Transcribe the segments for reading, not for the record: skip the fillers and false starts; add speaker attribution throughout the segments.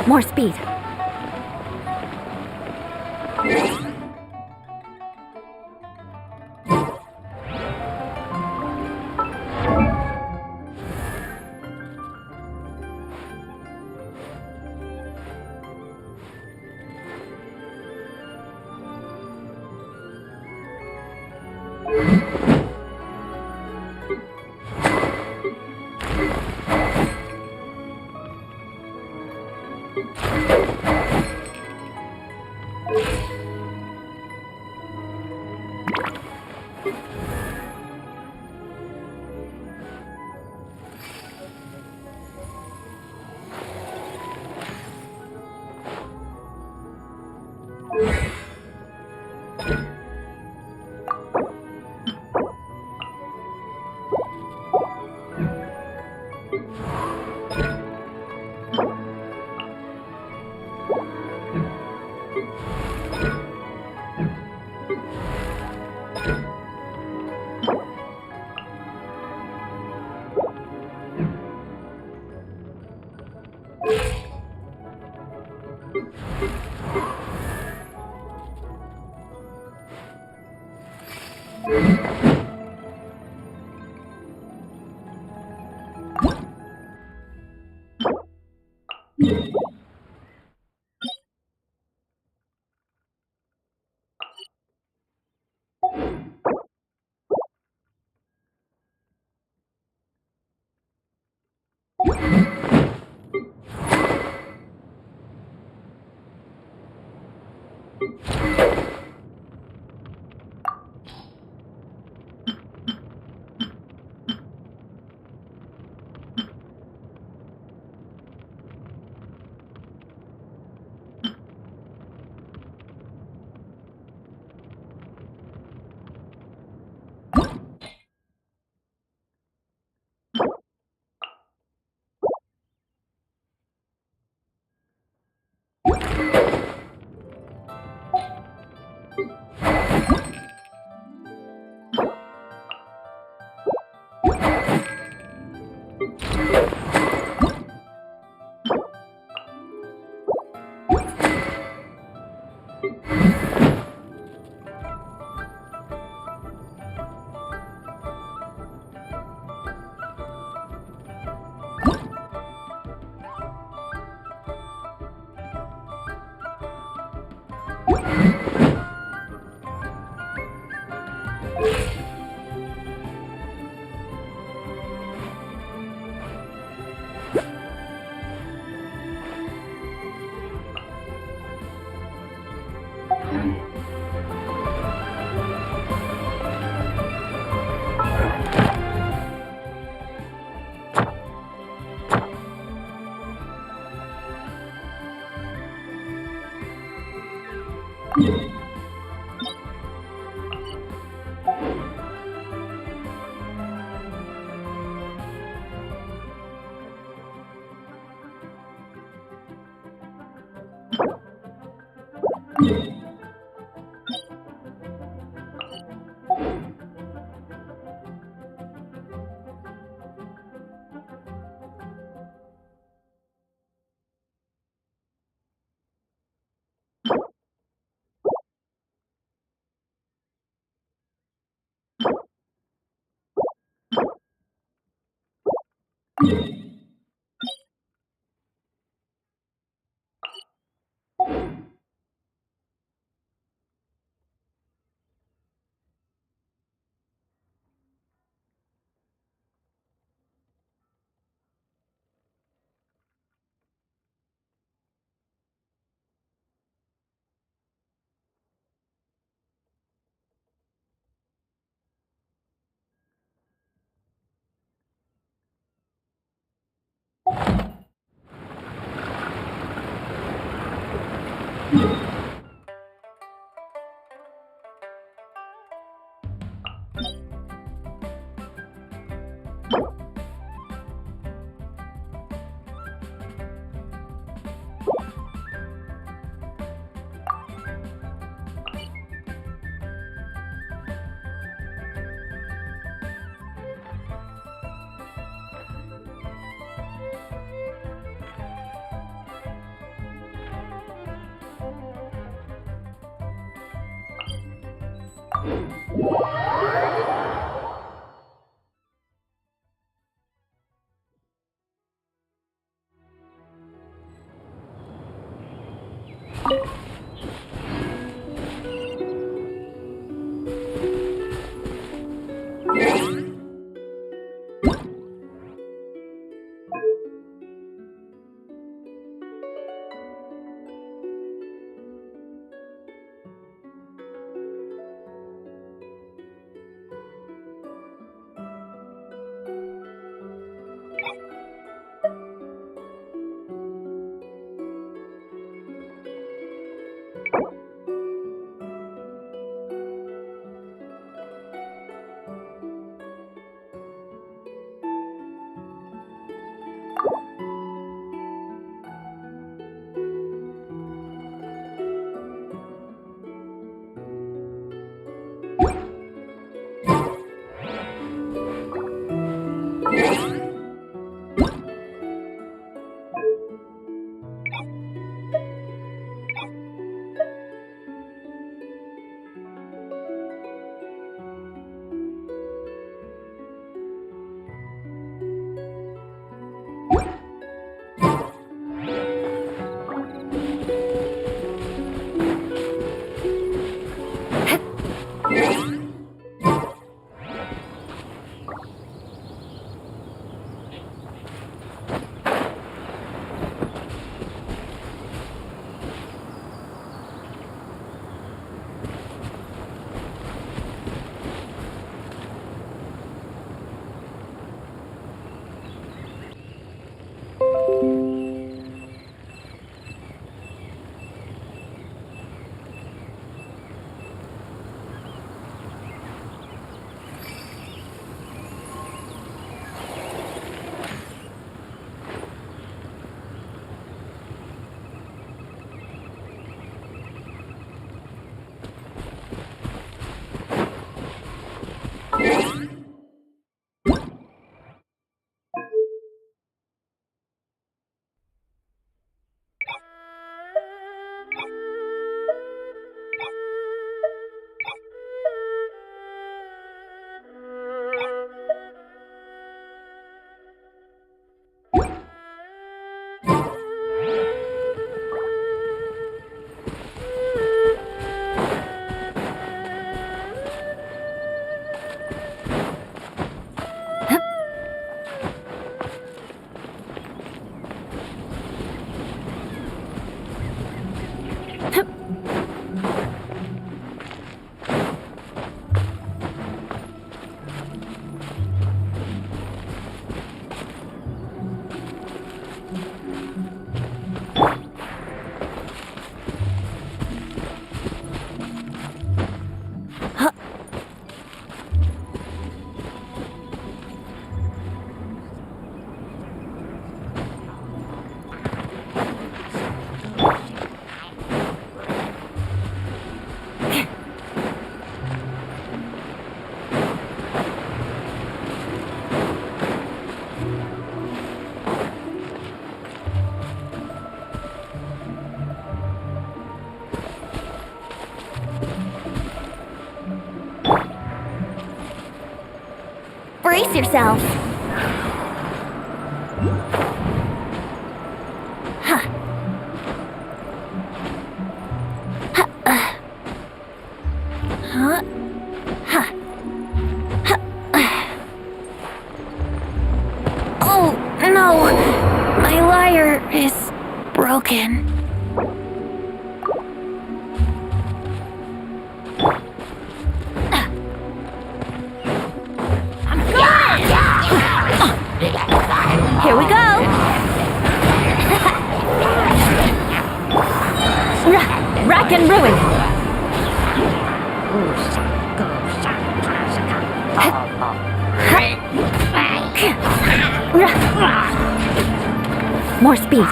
Speaker 1: More speed. Brace yourself. Huh. Huh. Huh. Oh, no! My lyre is broken. Here we go! Rack and ruin! More speed.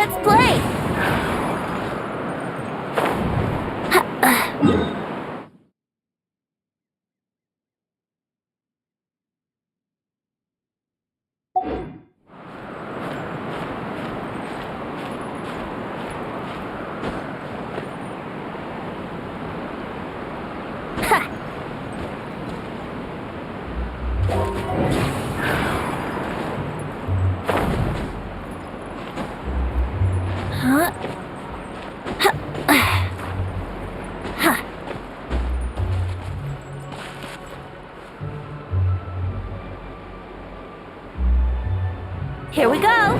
Speaker 1: Let's play! Huh? Here we go!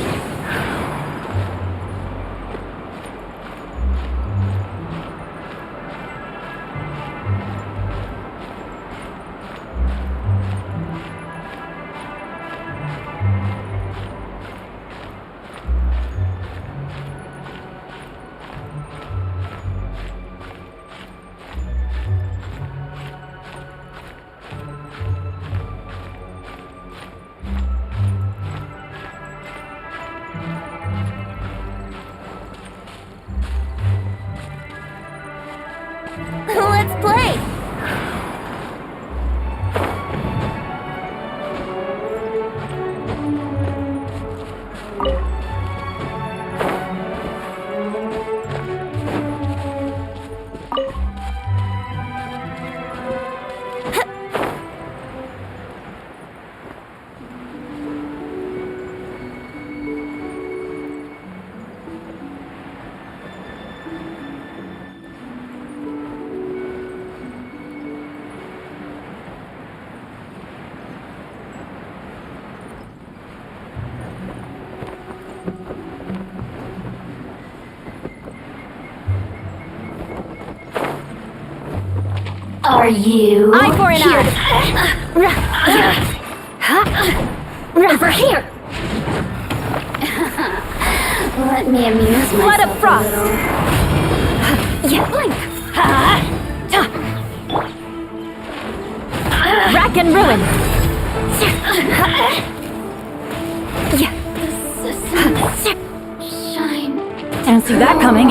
Speaker 1: Let's play!
Speaker 2: Are you
Speaker 1: Eye for an
Speaker 2: here?
Speaker 1: Over here!
Speaker 2: Let me amuse myself.
Speaker 1: Blood of frost! Yeah, blink! Rack and ruin! Yeah.
Speaker 2: Shine.
Speaker 1: Didn't see that coming.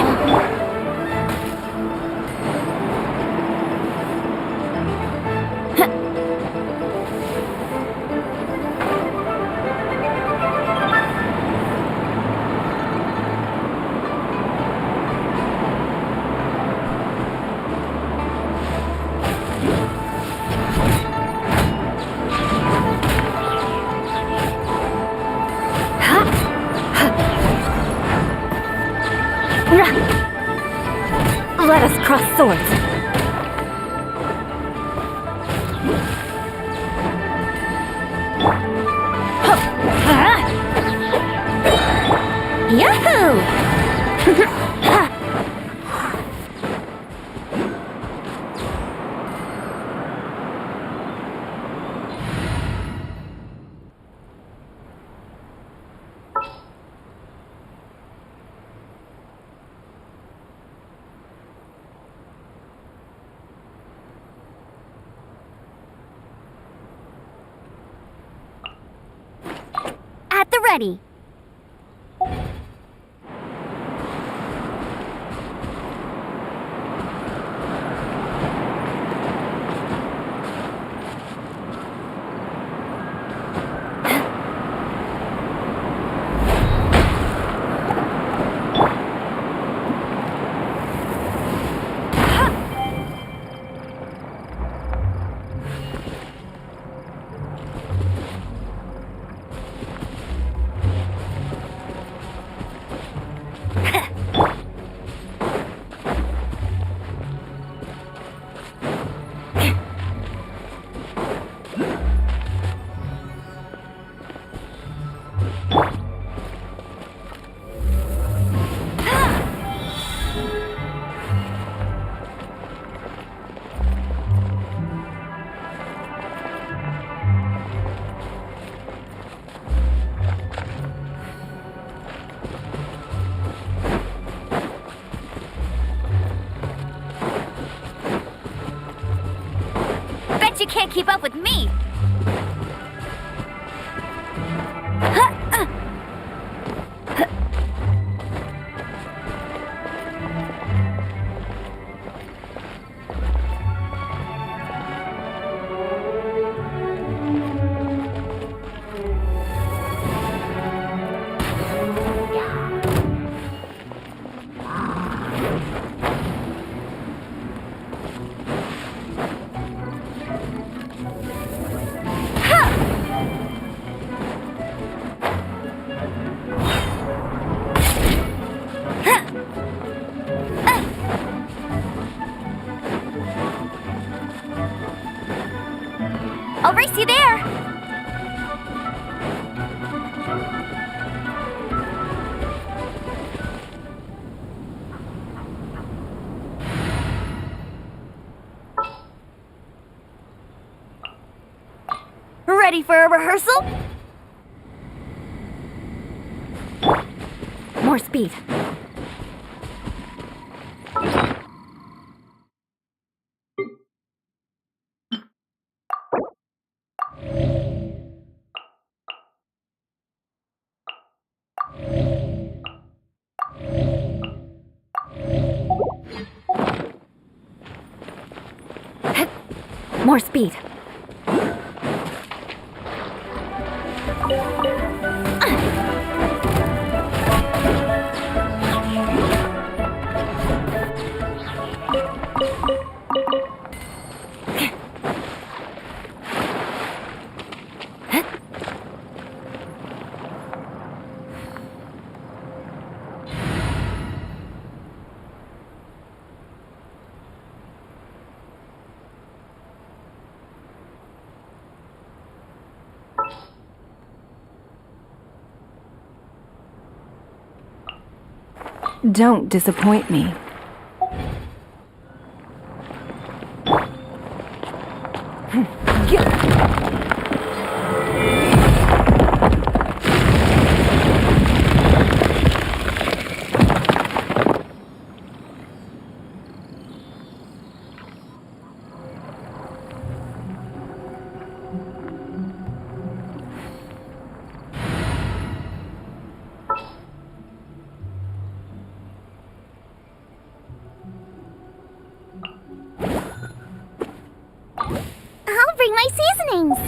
Speaker 1: Let us cross swords. Yahoo! At the ready. Bet you can't keep up with me! Ready for a rehearsal? More speed. More speed. Don't disappoint me.
Speaker 2: I'll bring my seasonings.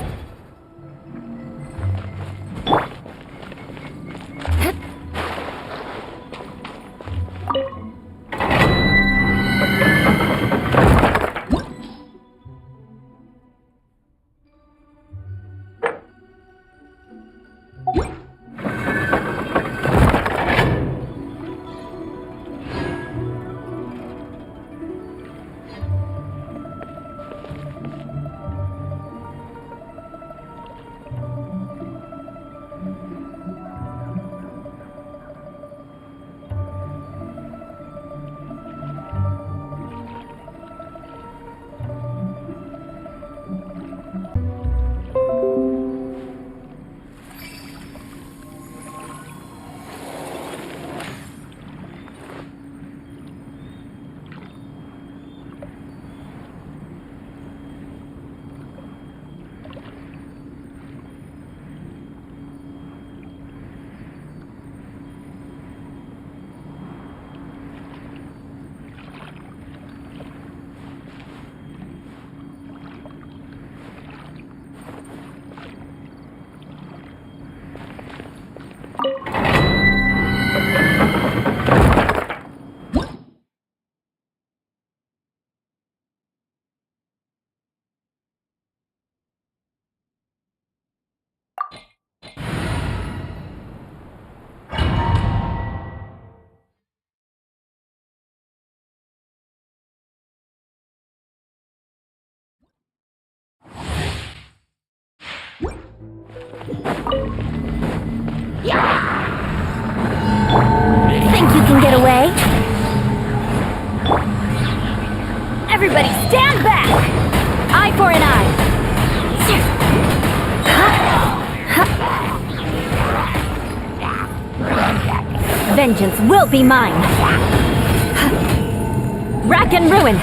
Speaker 1: Think you can get away? Everybody stand back! Eye for an eye! Vengeance will be mine! Rack and ruin!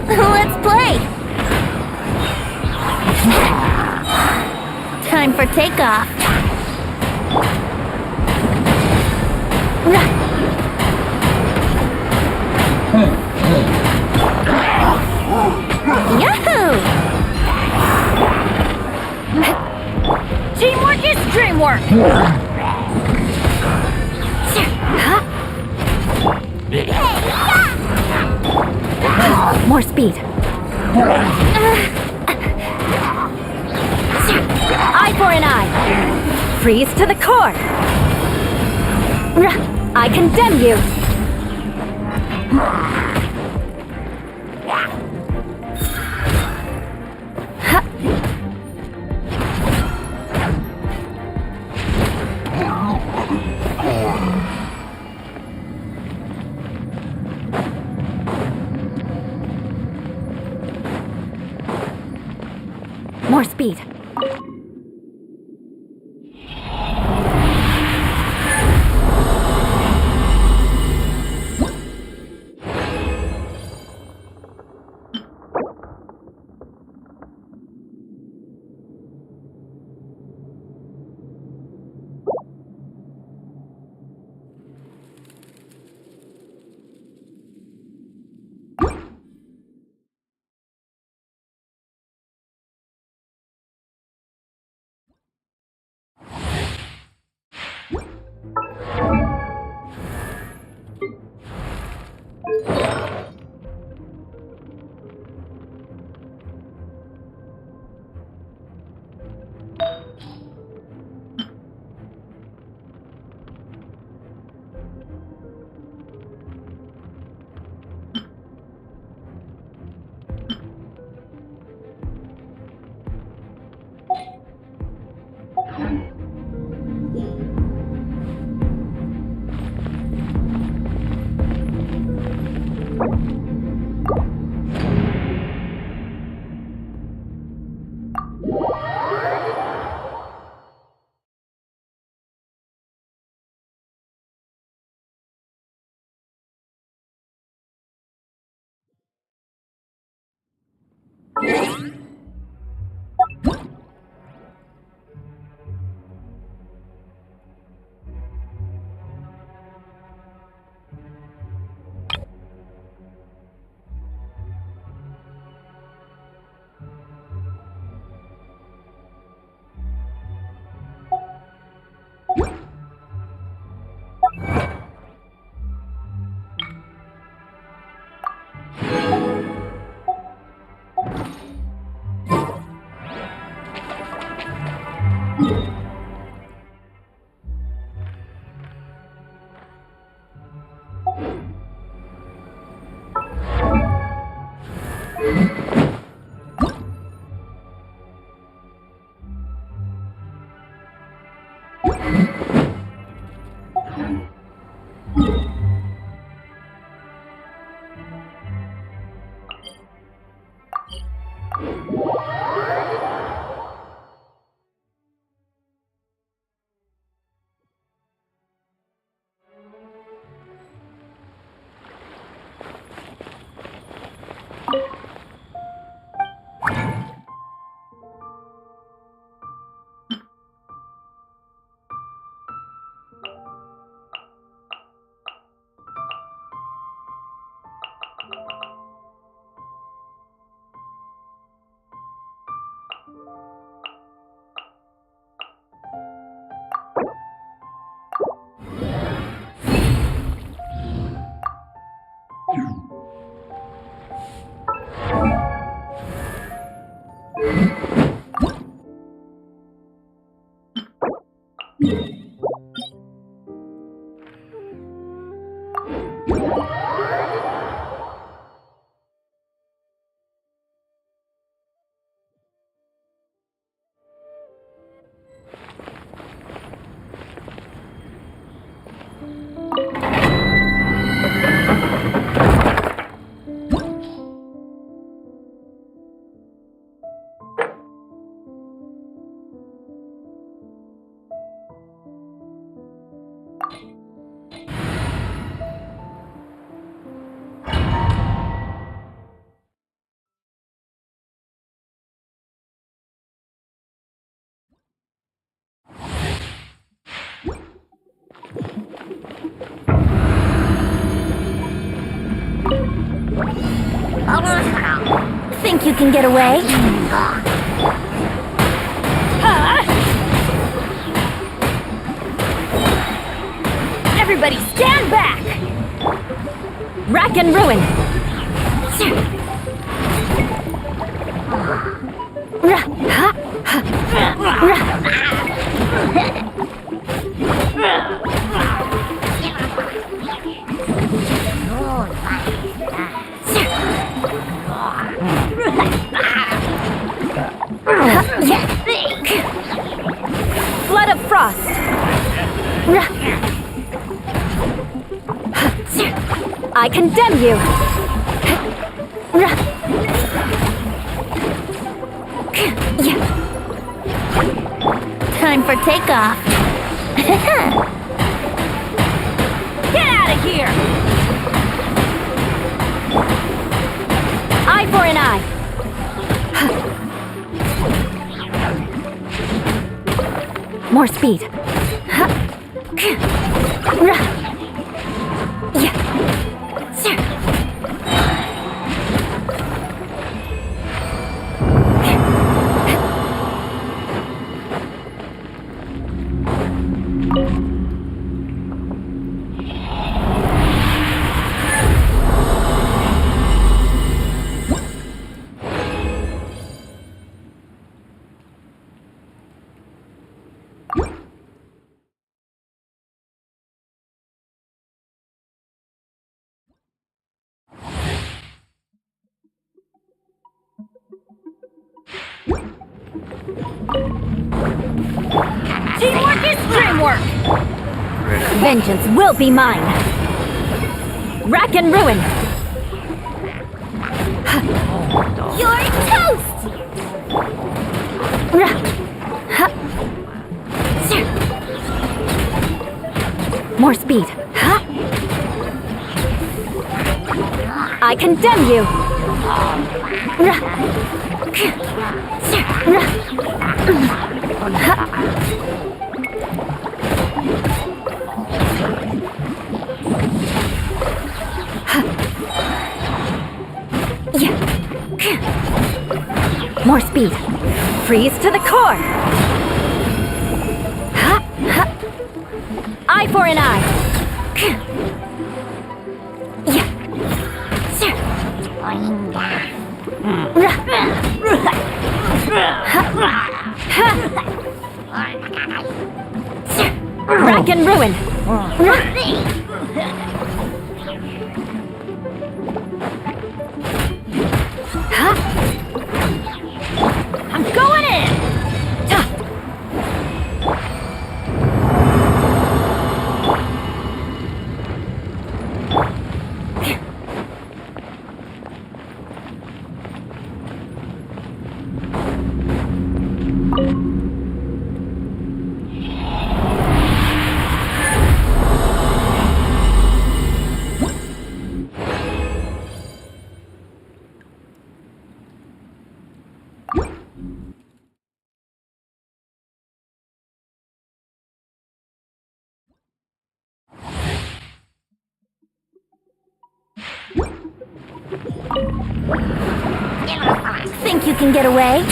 Speaker 2: Let's play. Time for takeoff.
Speaker 1: Yahoo! Teamwork is dreamwork! More speed. Eye for an eye. Freeze to the core. I condemn you. more speed.
Speaker 2: Think you can get away?
Speaker 1: Everybody stand back! Rack and ruin! Flood of frost! I condemn you!
Speaker 2: Yeah. Time for takeoff.
Speaker 1: Get out of here! Eye for an eye. More speed. Teamwork is dreamwork! Vengeance will be mine! Rack and ruin!
Speaker 2: You're toast!
Speaker 1: More speed. I condemn you! More speed. Freeze to the core. Eye for an eye. Rack and ruin. I'm going in!
Speaker 2: Think you can get away?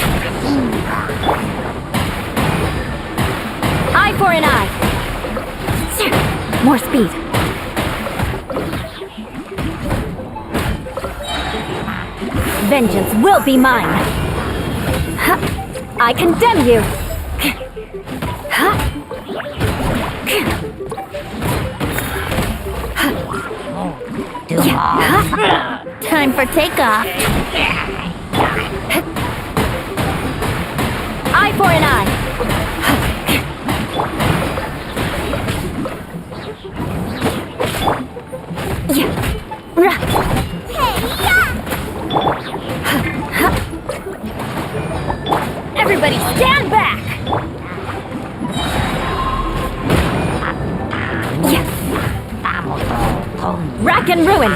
Speaker 1: Eye for an eye. More speed. Vengeance will be mine. I condemn you.
Speaker 2: Time for takeoff.
Speaker 1: Eye for an eye. Everybody stand back! Rack and ruin!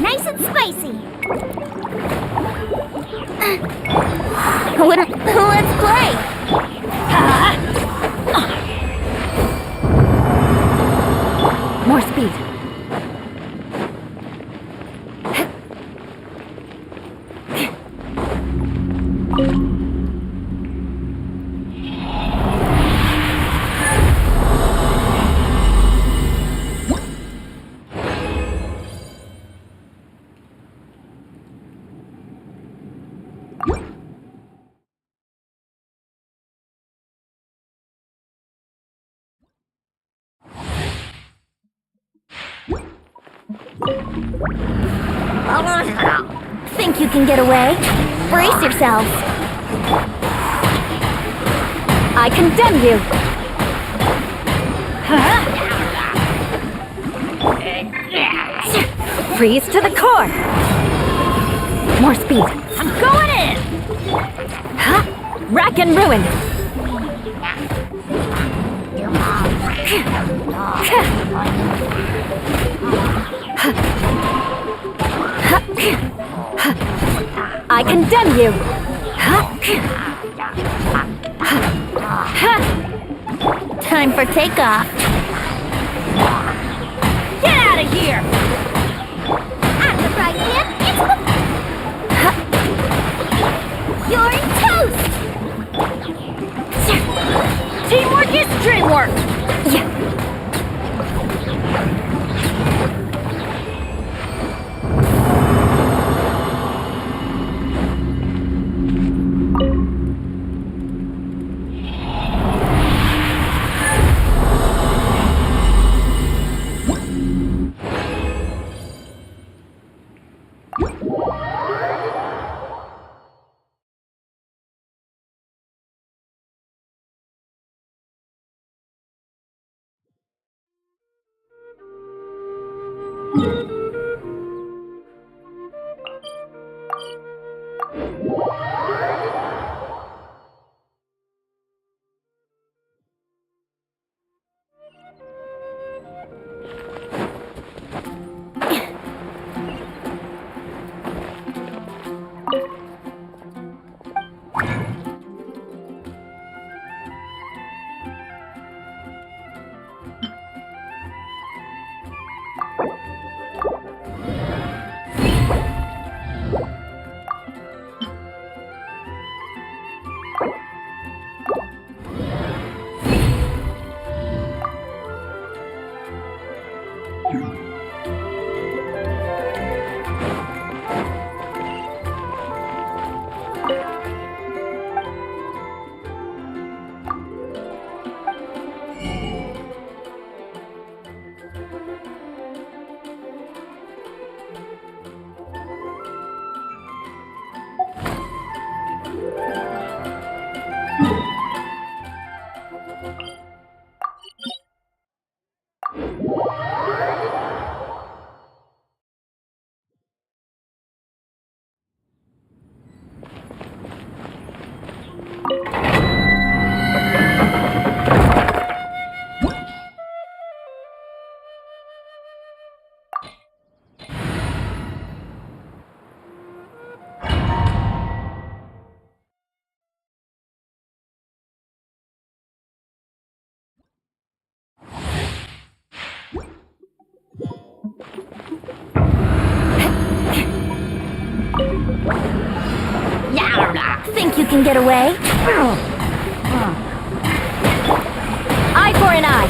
Speaker 2: Nice and spicy. Let's play.
Speaker 1: More speed.
Speaker 2: Think you can get away? Brace yourselves.
Speaker 1: I condemn you! Freeze to the core. More speed. I'm going in. Rack and ruin. I condemn you.
Speaker 2: Time for takeoff.
Speaker 1: Get out of here.
Speaker 2: I'm the right hand. You're toast.
Speaker 1: Teamwork is dreamwork.
Speaker 2: Yeah. Think you can get away?
Speaker 1: Eye for an eye.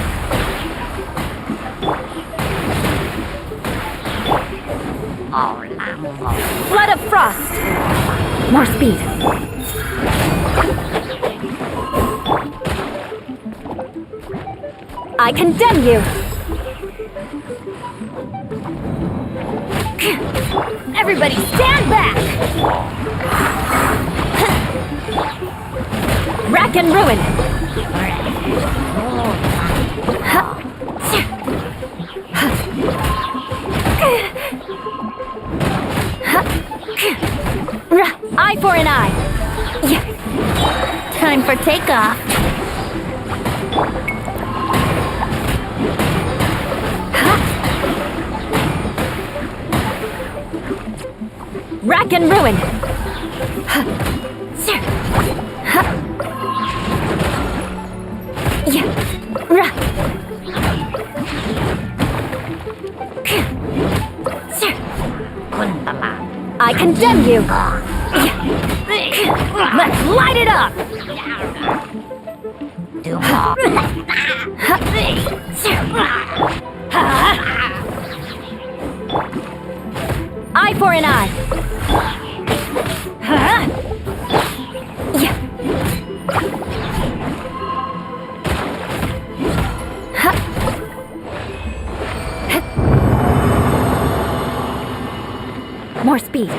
Speaker 1: Flood of frost. More speed. I condemn you. Everybody stand back. Rack and ruin. Eye for an eye.
Speaker 2: Yeah. Time for takeoff.
Speaker 1: Rack and ruin. I condemn you. Let's light it up. Eye for an eye. More speed.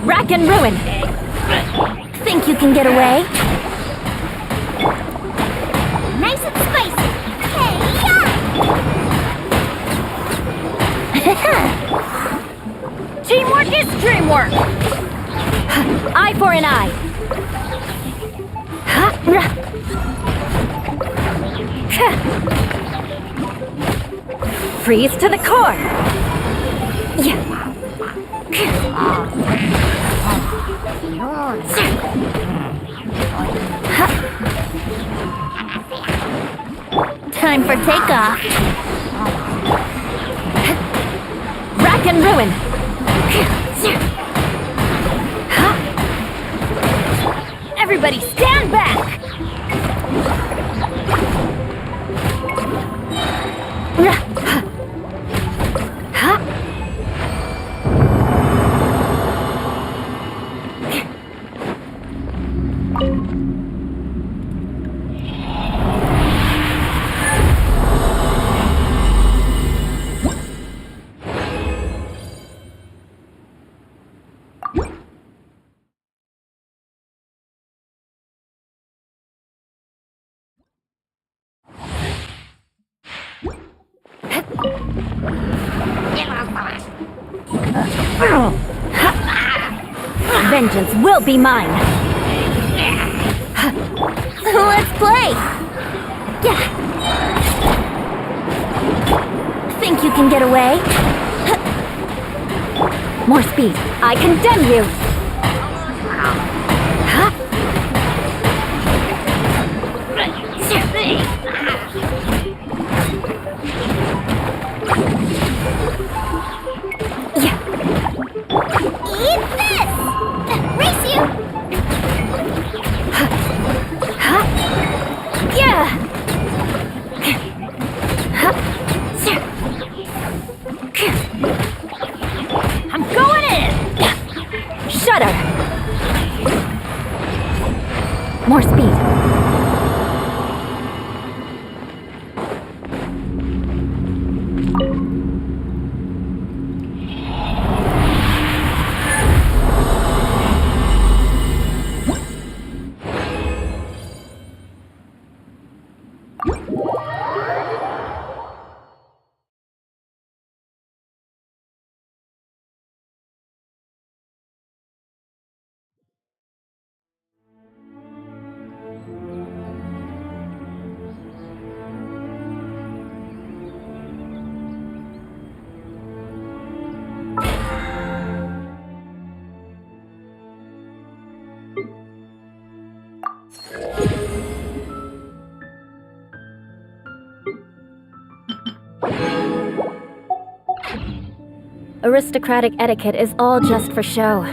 Speaker 1: Rack and ruin!
Speaker 2: Think you can get away? Nice and spicy! Hey-ya!
Speaker 1: Teamwork is dreamwork! Eye for an eye! Freeze to the core!
Speaker 2: Time for takeoff.
Speaker 1: Rack and ruin! Everybody stand back! Vengeance will be mine!
Speaker 2: Let's play! Yeah. Think you can get away?
Speaker 1: More speed! I condemn you!
Speaker 2: Eat this! Race you!
Speaker 1: Yeah! I'm going in! Shudder! More speed! Aristocratic etiquette is all just for show.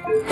Speaker 1: Oh!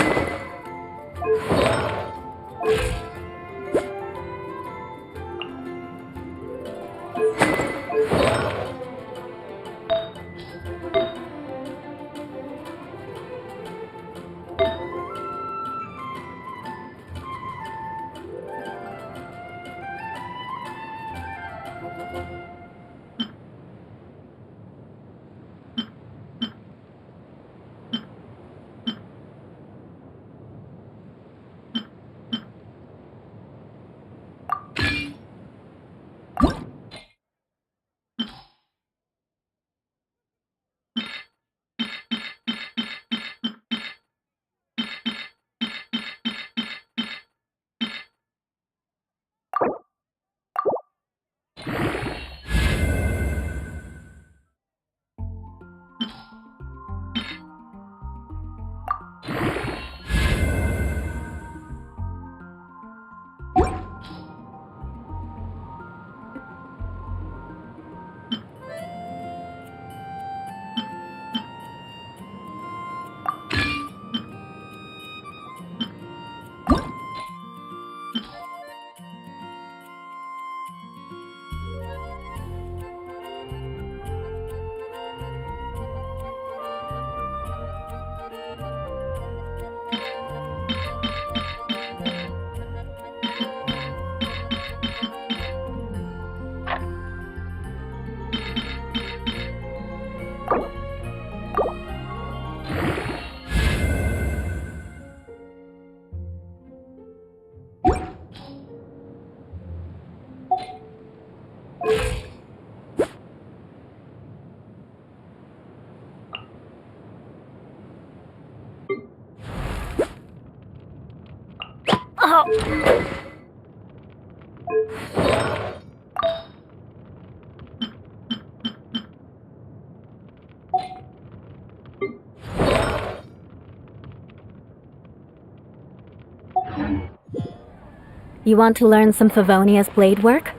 Speaker 1: You want to learn some Favonia's blade work?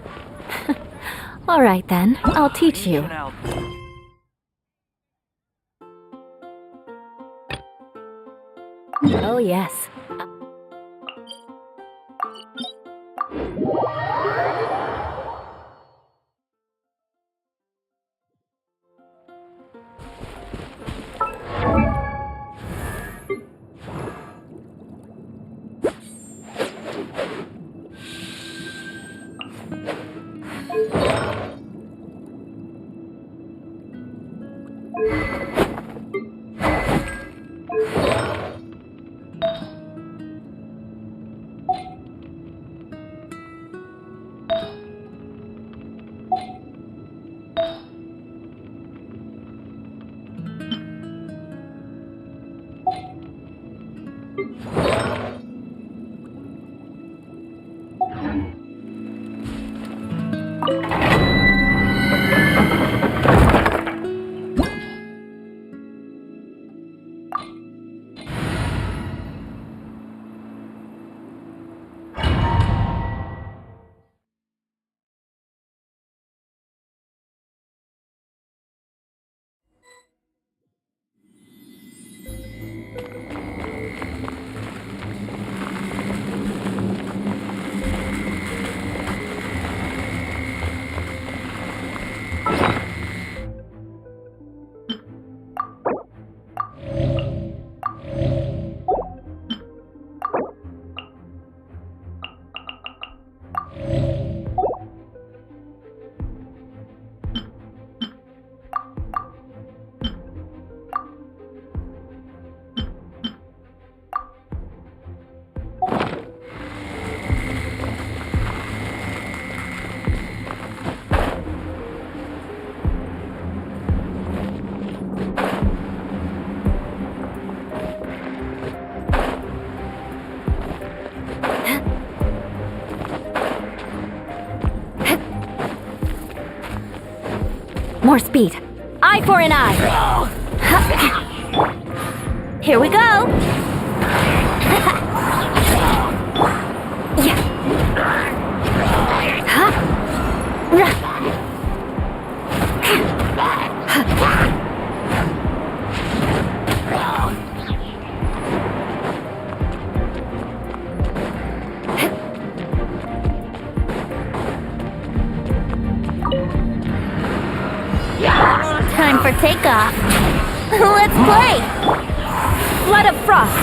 Speaker 1: All right then, I'll teach you. Oh yes. More speed. Eye for an eye. Here we go. Yeah.
Speaker 2: takeoff. Let's play!
Speaker 1: Flood of frost.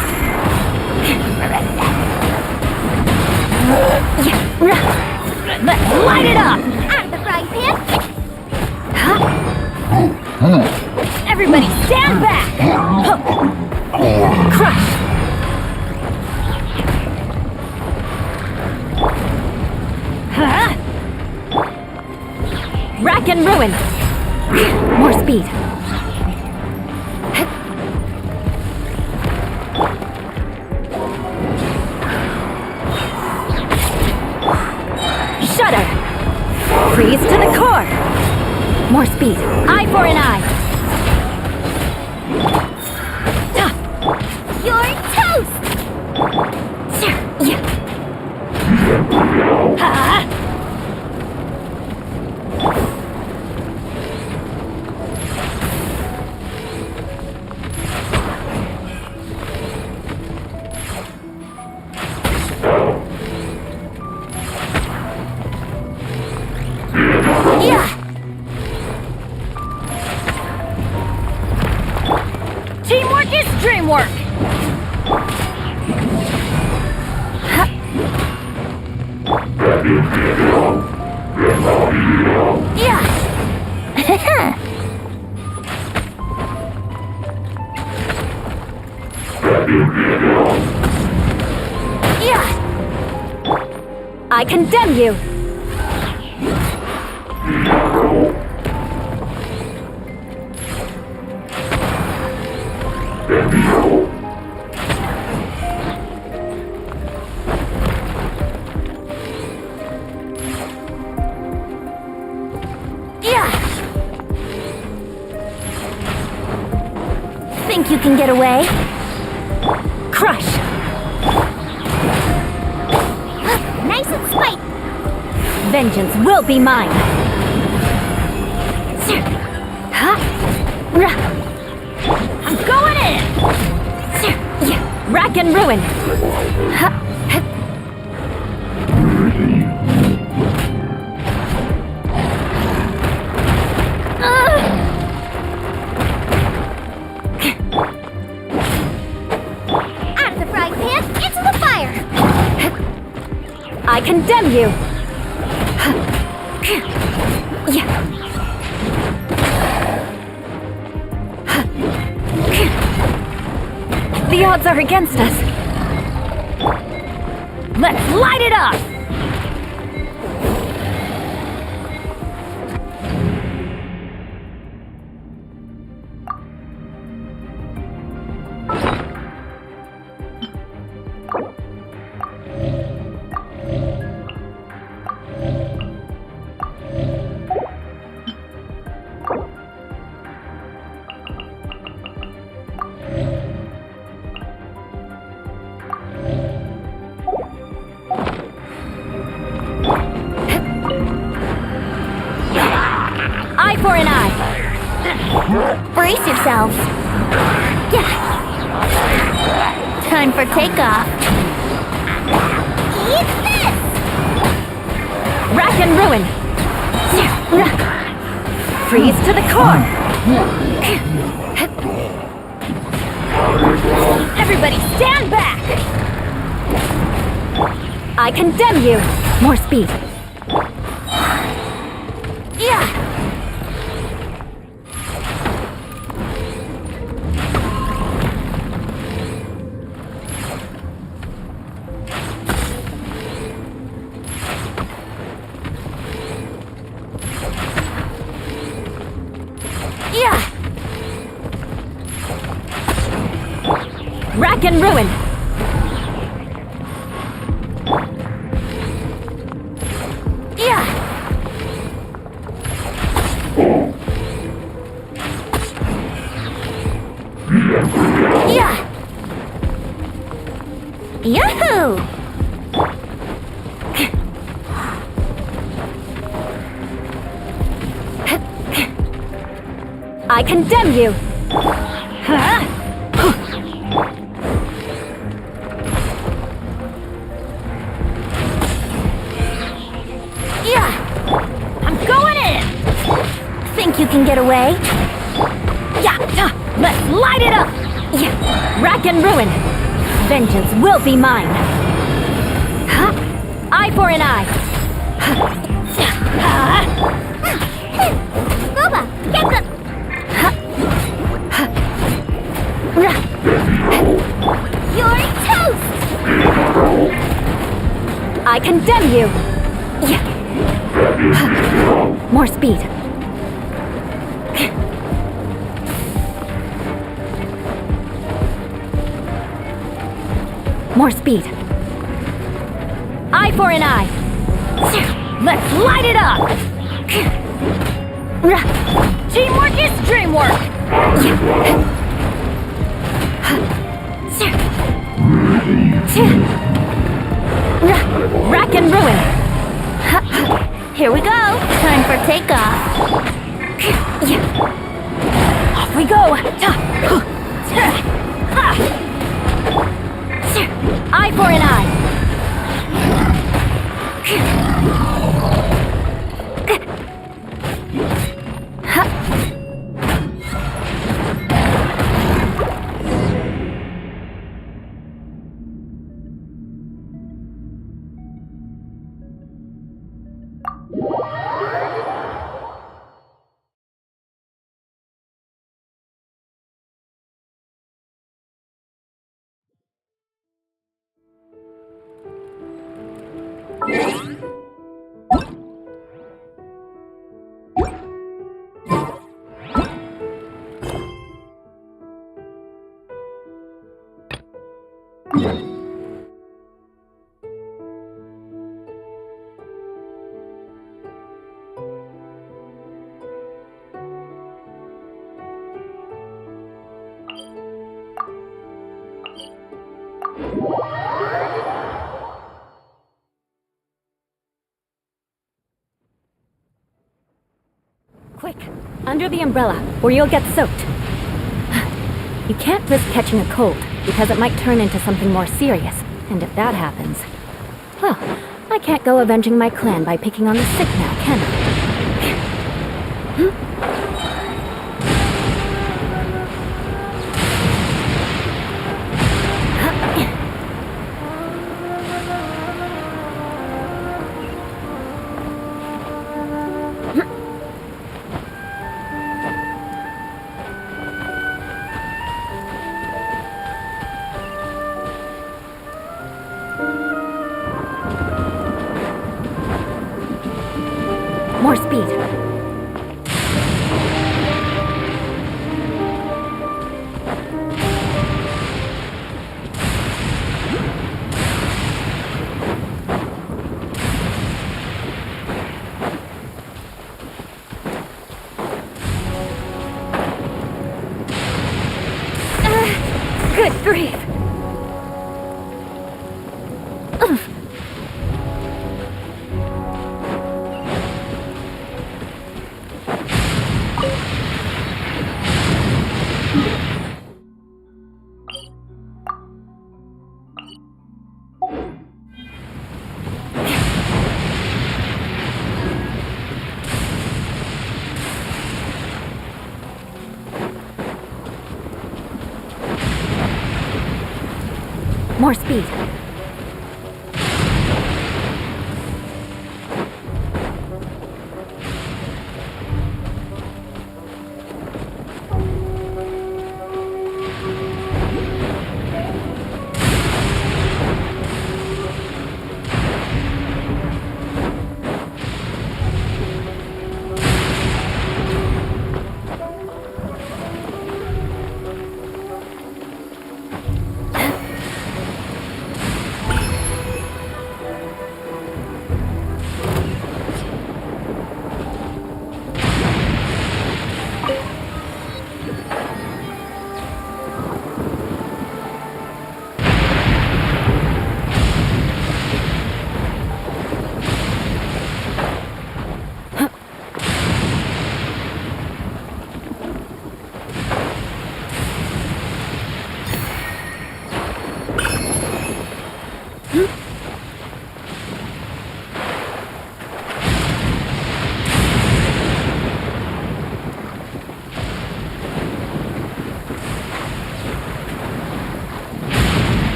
Speaker 1: Let's light it up.
Speaker 2: Out of the frying pan!
Speaker 1: Everybody stand back. Crush. Rack and ruin. More speed. Shudder. Freeze to the core. More speed. Eye for an eye.
Speaker 2: You're toast!
Speaker 1: Teamwork is dreamwork. I condemn you.
Speaker 2: Think you can get away?
Speaker 1: Crush.
Speaker 2: Nice and spite!
Speaker 1: Vengeance will be mine. I'm going in. Rack and ruin.
Speaker 2: Out of the frying pan, into the fire!
Speaker 1: I condemn you. The odds are against us. Let's light it up! Eye for an eye.
Speaker 2: Brace yourselves. Yeah. Time for takeoff. Eat this!
Speaker 1: Rack and ruin. Freeze to the core. Everybody stand back. I condemn you. More speed. Rack and ruin.
Speaker 2: Yahoo!
Speaker 1: I condemn you.
Speaker 2: I'm going in! Think you can get away?
Speaker 1: Let's light it up! Yeah. Rack and ruin! Vengeance will be mine! Huh? Eye for an eye!
Speaker 2: Boba, get the... You're toast!
Speaker 1: I condemn you! Yeah. More speed. More speed. Eye for an eye. Let's light it up! Teamwork is dreamwork! Rack and ruin!
Speaker 2: Here we go. Time for takeoff.
Speaker 1: Off we go! Eye for an eye! Quick, under the umbrella, or you'll get soaked. You can't risk catching a cold, because it might turn into something more serious. And if that happens, well, I can't go avenging my clan by picking on the sick now, can I? More speed. Good grief. More speed.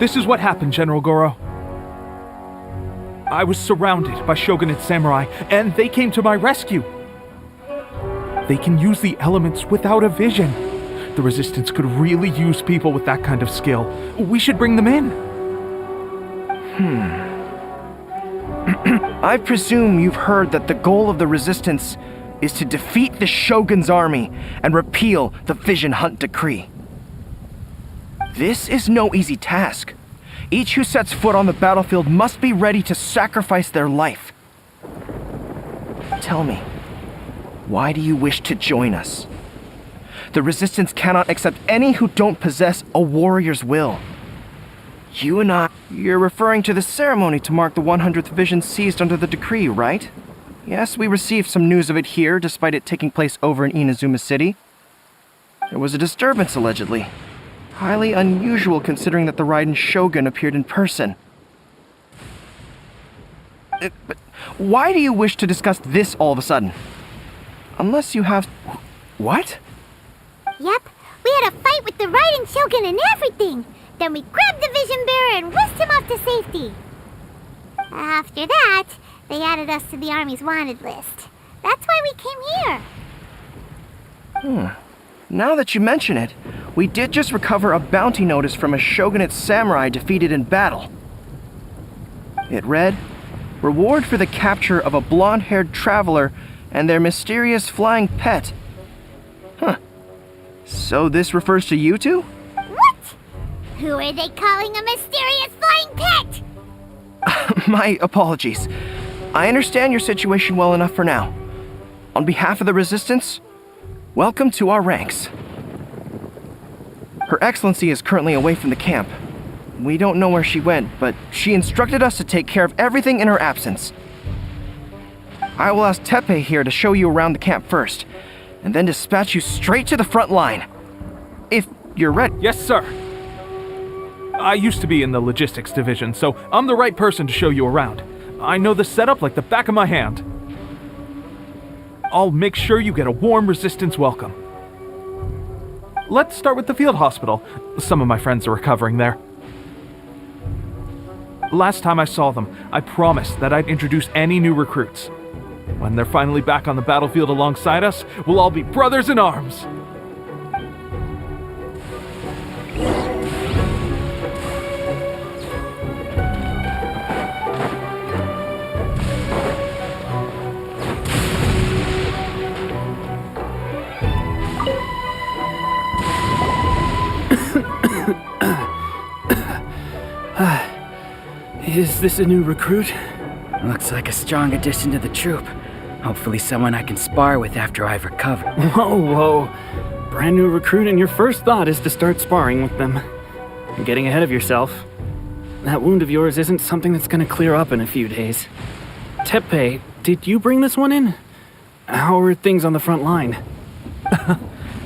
Speaker 3: This is what happened, General Goro. I was surrounded by Shogunate samurai, and they came to my rescue. They can use the elements without a vision. The Resistance could really use people with that kind of skill. We should bring them in.
Speaker 4: I presume you've heard that the goal of the Resistance is to defeat the Shogun's army and repeal the Vision Hunt Decree. This is no easy task. Each who sets foot on the battlefield must be ready to sacrifice their life. Tell me, why do you wish to join us? The Resistance cannot accept any who don't possess a warrior's will. You and I... You're referring to the ceremony to mark the 100th Vision seized under the decree, right? Yes, we received some news of it here, despite it taking place over in Inazuma City. There was a disturbance, allegedly. Highly unusual considering that the Raiden Shogun appeared in person. But why do you wish to discuss this all of a sudden? Unless you have... What?
Speaker 2: Yep, we had a fight with the Raiden Shogun and everything. Then we grabbed the Vision Bearer and whisked him off to safety. After that, they added us to the Army's wanted list. That's why we came here.
Speaker 4: Now that you mention it, we did just recover a bounty notice from a Shogunate samurai defeated in battle. It read, "Reward for the capture of a blonde-haired traveler and their mysterious flying pet." So this refers to you two?
Speaker 2: What? Who are they calling a mysterious flying pet?
Speaker 4: My apologies. I understand your situation well enough for now. On behalf of the Resistance, welcome to our ranks. Her Excellency is currently away from the camp. We don't know where she went, but she instructed us to take care of everything in her absence. I will ask Teppei here to show you around the camp first, and then dispatch you straight to the front line. If you're ready.
Speaker 3: Yes, sir. I used to be in the logistics division, so I'm the right person to show you around. I know the setup like the back of my hand. I'll make sure you get a warm Resistance welcome. Let's start with the field hospital. Some of my friends are recovering there. Last time I saw them, I promised that I'd introduce any new recruits. When they're finally back on the battlefield alongside us, we'll all be brothers in arms.
Speaker 5: Is this a new recruit? Looks like a strong addition to the troop. Hopefully someone I can spar with after I've recovered. Whoa. Brand new recruit and your first thought is to start sparring with them. You're getting ahead of yourself. That wound of yours isn't something that's gonna clear up in a few days. Teppei, did you bring this one in? How are things on the front line?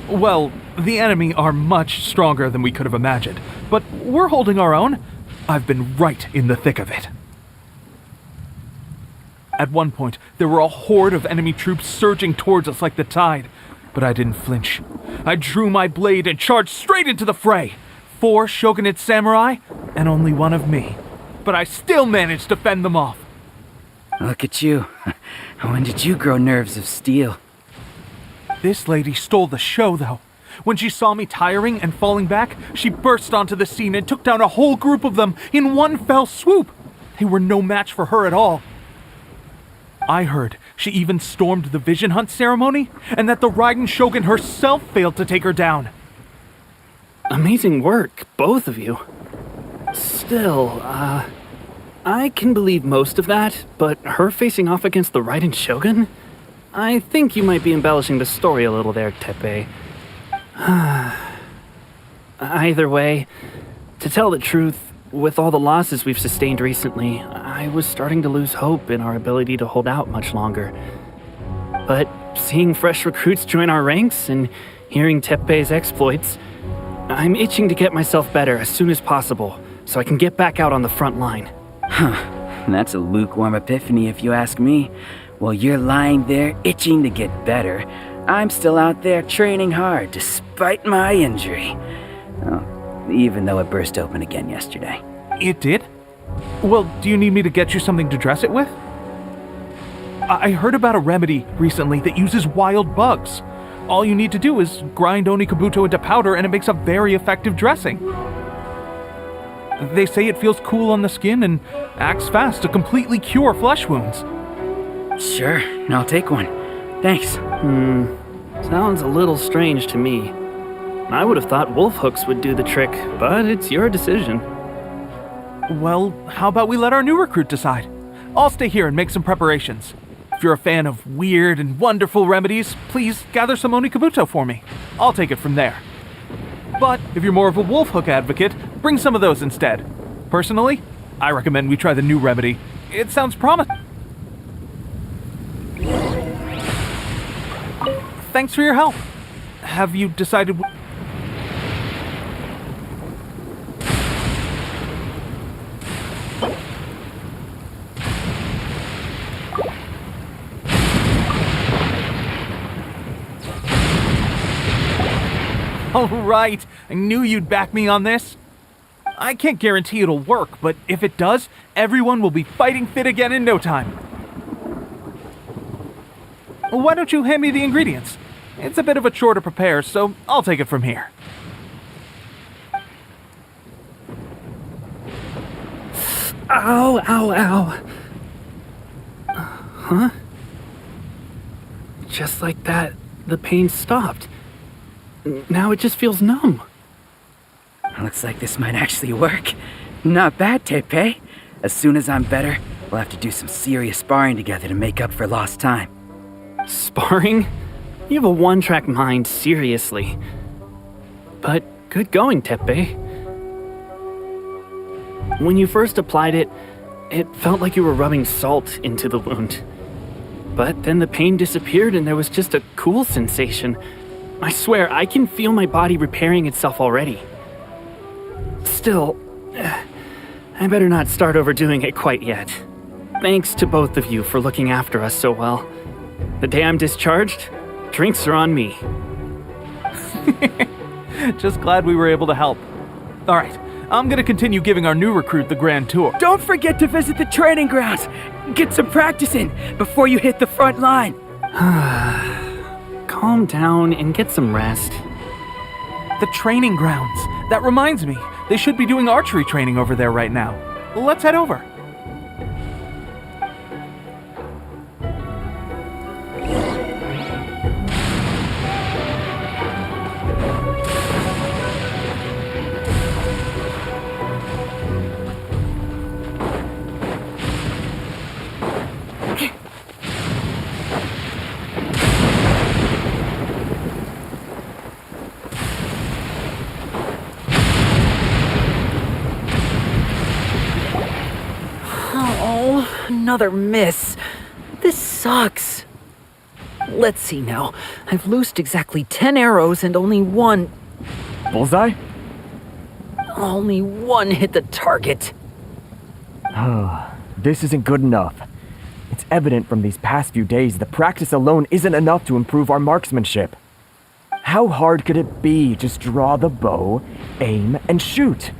Speaker 3: Well, the enemy are much stronger than we could have imagined, but we're holding our own. I've been right in the thick of it. At one point, there were a horde of enemy troops surging towards us like the tide, but I didn't flinch. I drew my blade and charged straight into the fray. 4 Shogunate samurai, and only 1 of me. But I still managed to fend them off.
Speaker 5: Look at you. When did you grow nerves of steel?
Speaker 3: This lady stole the show, though. When she saw me tiring and falling back, she burst onto the scene and took down a whole group of them in one fell swoop. They were no match for her at all. I heard she even stormed the Vision Hunt ceremony, and that the Raiden Shogun herself failed to take her down.
Speaker 5: Amazing work, both of you. Still, I can believe most of that, but her facing off against the Raiden Shogun? I think you might be embellishing the story a little there, Teppei. Either way, to tell the truth, with all the losses we've sustained recently, I was starting to lose hope in our ability to hold out much longer. But seeing fresh recruits join our ranks and hearing Teppei's exploits, I'm itching to get myself better as soon as possible so I can get back out on the front line.
Speaker 6: That's a lukewarm epiphany if you ask me. While you're lying there itching to get better, I'm still out there training hard despite my injury. Oh, even though it burst open again yesterday.
Speaker 3: It did? Well, do you need me to get you something to dress it with? I heard about a remedy recently that uses wild bugs. All you need to do is grind Onikabuto into powder and it makes a very effective dressing. They say it feels cool on the skin and acts fast to completely cure flesh wounds.
Speaker 6: Sure, I'll take one. Thanks.
Speaker 5: Sounds a little strange to me. I would have thought wolf hooks would do the trick, but it's your decision.
Speaker 3: Well, how about we let our new recruit decide? I'll stay here and make some preparations. If you're a fan of weird and wonderful remedies, please gather some Onikabuto for me. I'll take it from there. But if you're more of a wolf hook advocate, bring some of those instead. Personally, I recommend we try the new remedy. It sounds promising. Thanks for your help. Have you decided... All right, I knew you'd back me on this. I can't guarantee it'll work, but if it does, everyone will be fighting fit again in no time. Why don't you hand me the ingredients? It's a bit of a chore to prepare, so I'll take it from here.
Speaker 5: Ow, ow, ow. Huh? Just like that, the pain stopped. Now it just feels numb.
Speaker 6: Looks like this might actually work. Not bad, Tepe. As soon as I'm better, we'll have to do some serious sparring together to make up for lost time.
Speaker 5: Sparring? You have a one-track mind, seriously. But good going, Tepe. When you first applied it, it felt like you were rubbing salt into the wound. But then the pain disappeared and there was just a cool sensation. I swear, I can feel my body repairing itself already. Still, I better not start overdoing it quite yet. Thanks to both of you for looking after us so well. The day I'm discharged, drinks are on me.
Speaker 3: Just glad we were able to help. All right, I'm gonna continue giving our new recruit the grand tour.
Speaker 6: Don't forget to visit the training grounds. Get some practice in before you hit the front line.
Speaker 5: Calm down and get some rest.
Speaker 3: The training grounds. That reminds me, they should be doing archery training over there right now. Let's head over.
Speaker 7: Another miss. This sucks. Let's see now. I've loosed exactly 10 arrows and only one
Speaker 8: Bullseye?
Speaker 7: hit the target.
Speaker 8: This isn't good enough. It's evident from these past few days that practice alone isn't enough to improve our marksmanship. How hard could it be? Just draw the bow, aim, and shoot.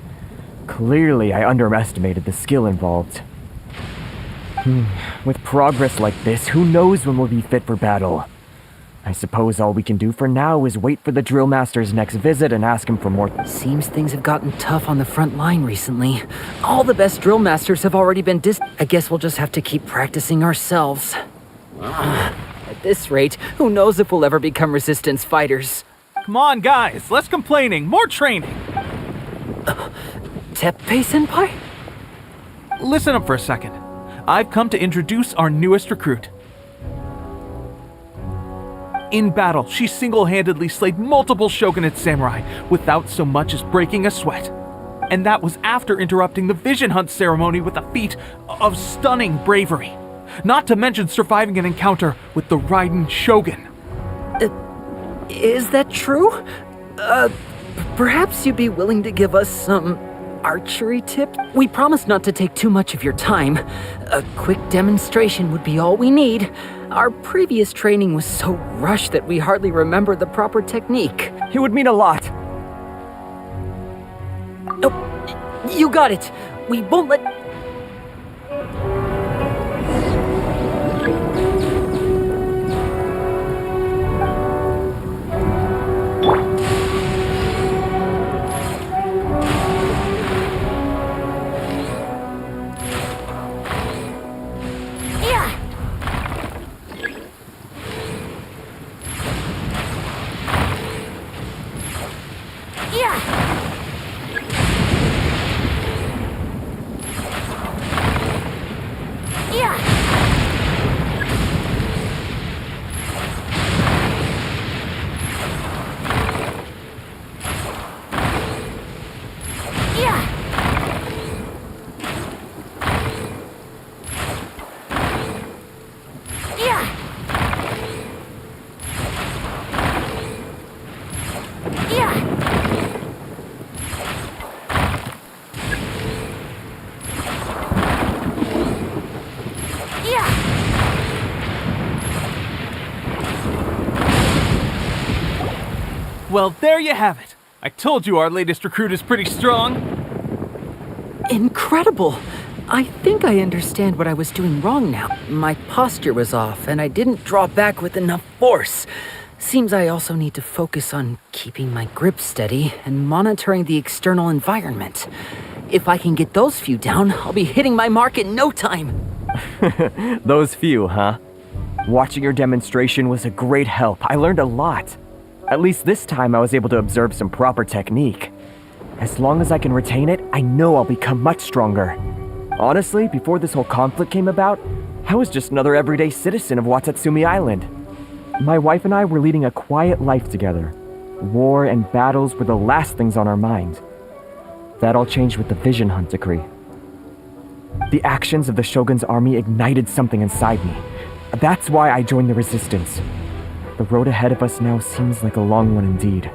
Speaker 8: Clearly, I underestimated the skill involved. With progress like this, who knows when we'll be fit for battle? I suppose all we can do for now is wait for the drill master's next visit and ask him for more.
Speaker 7: Seems things have gotten tough on the front line recently. All the best drill masters have already been I guess we'll just have to keep practicing ourselves. At this rate, who knows if we'll ever become resistance fighters.
Speaker 3: Come on, guys, less complaining, more training.
Speaker 7: Teppei-senpai?
Speaker 3: Listen up for a second. I've come to introduce our newest recruit. In battle, she single-handedly slayed multiple shogunate samurai without so much as breaking a sweat. And that was after interrupting the vision hunt ceremony with a feat of stunning bravery. Not to mention surviving an encounter with the Raiden Shogun.
Speaker 7: Is that true? Perhaps you'd be willing to give us some archery tip? We promise not to take too much of your time. A quick demonstration would be all we need. Our previous training was so rushed that we hardly remember the proper technique.
Speaker 8: It would mean a lot.
Speaker 7: You got it! We won't let...
Speaker 3: Well, there you have it. I told you our latest recruit is pretty strong.
Speaker 7: Incredible! I think I understand what I was doing wrong now. My posture was off, and I didn't draw back with enough force. Seems I also need to focus on keeping my grip steady and monitoring the external environment. If I can get those few down, I'll be hitting my mark in no time.
Speaker 8: Those few, huh? Watching your demonstration was a great help. I learned a lot. At least this time I was able to observe some proper technique. As long as I can retain it, I know I'll become much stronger. Honestly, before this whole conflict came about, I was just another everyday citizen of Watatsumi Island. My wife and I were leading a quiet life together. War and battles were the last things on our mind. That all changed with the Vision Hunt decree. The actions of the Shogun's army ignited something inside me. That's why I joined the resistance. The road ahead of us now seems like a long one indeed.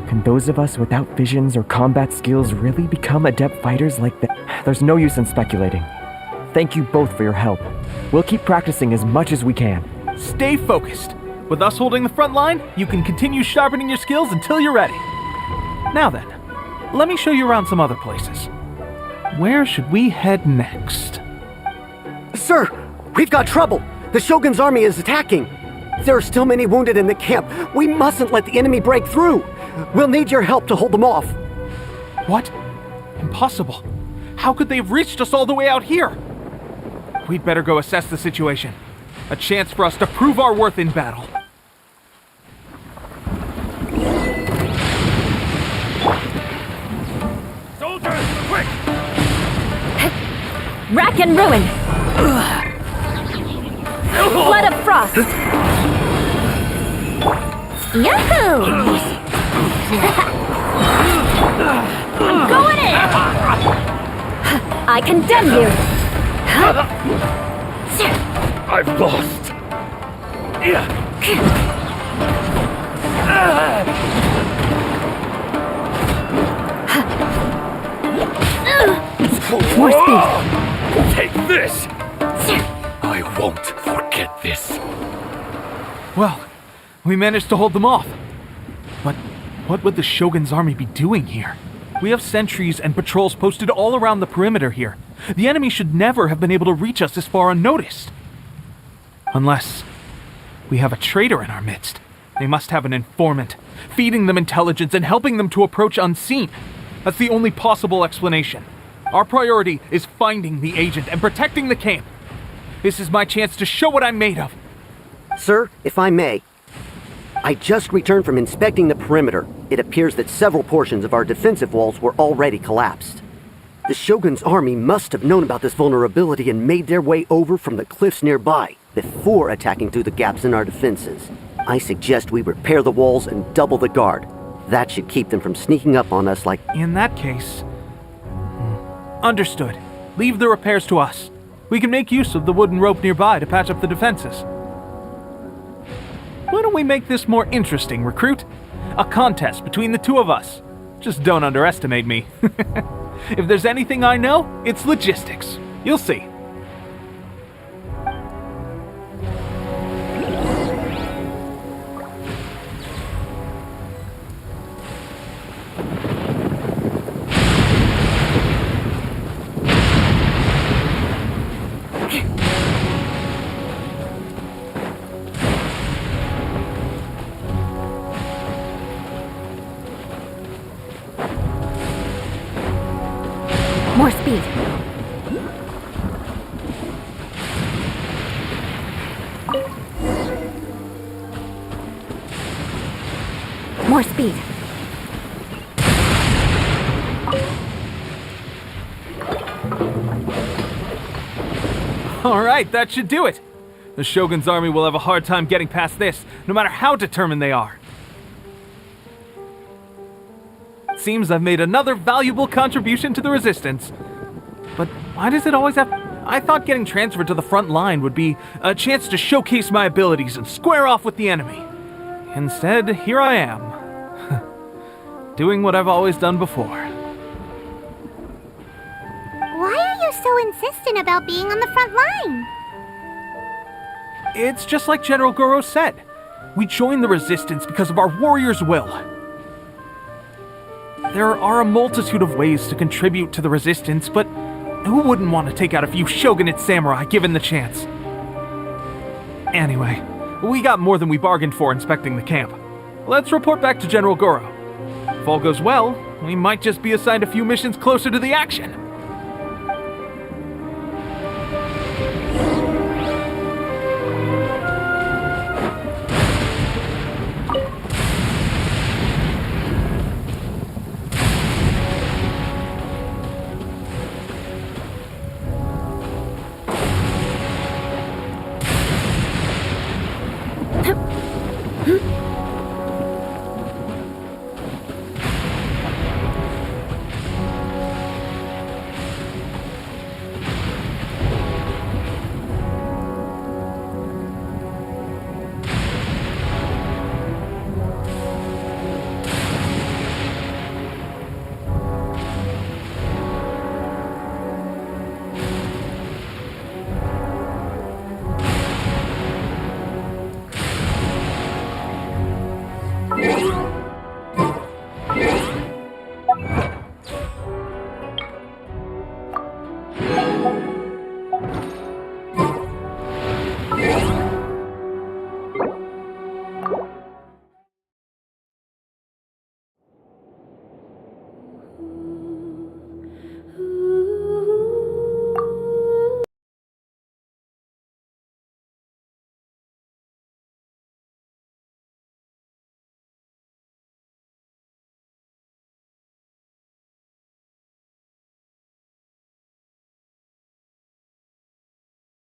Speaker 8: Can those of us without visions or combat skills really become adept fighters like that? There's no use in speculating. Thank you both for your help. We'll keep practicing as much as we can.
Speaker 3: Stay focused. With us holding the front line, you can continue sharpening your skills until you're ready. Now then, let me show you around some other places. Where should we head next?
Speaker 9: Sir, we've got trouble. The Shogun's army is attacking. There are still many wounded in the camp. We mustn't let the enemy break through. We'll need your help to hold them off.
Speaker 3: What? Impossible. How could they have reached us all the way out here? We'd better go assess the situation. A chance for us to prove our worth in battle.
Speaker 10: Soldiers, quick!
Speaker 1: Rack and ruin! Flood of frost! Yahoo! I'm going in! I condemn you!
Speaker 10: I've lost.
Speaker 1: More speed!
Speaker 10: Take this! I won't forget this.
Speaker 3: Well, we managed to hold them off. But what would the Shogun's army be doing here? We have sentries and patrols posted all around the perimeter here. The enemy should never have been able to reach us this far unnoticed. Unless we have a traitor in our midst. They must have an informant, feeding them intelligence and helping them to approach unseen. That's the only possible explanation. Our priority is finding the agent and protecting the camp. This is my chance to show what I'm made of.
Speaker 9: Sir, if I may, I just returned from inspecting the perimeter. It appears that several portions of our defensive walls were already collapsed. The Shogun's army must have known about this vulnerability and made their way over from the cliffs nearby before attacking through the gaps in our defenses. I suggest we repair the walls and double the guard. That should keep them from sneaking up on us like...
Speaker 3: In that case... Understood. Leave the repairs to us. We can make use of the wooden rope nearby to patch up the defenses. Why don't we make this more interesting, recruit? A contest between the two of us. Just don't underestimate me. If there's anything I know, it's logistics. You'll see.
Speaker 1: More speed. More speed.
Speaker 3: All right, that should do it. The Shogun's army will have a hard time getting past this, no matter how determined they are. Seems I've made another valuable contribution to the Resistance. But why does it always have... I thought getting transferred to the front line would be a chance to showcase my abilities and square off with the enemy. Instead, here I am. Doing what I've always done before.
Speaker 2: Why are you so insistent about being on the front line?
Speaker 3: It's just like General Goro said. We joined the Resistance because of our warrior's will. There are a multitude of ways to contribute to the Resistance, but who wouldn't want to take out a few shogunate samurai given the chance? Anyway, we got more than we bargained for inspecting the camp. Let's report back to General Goro. If all goes well, we might just be assigned a few missions closer to the action.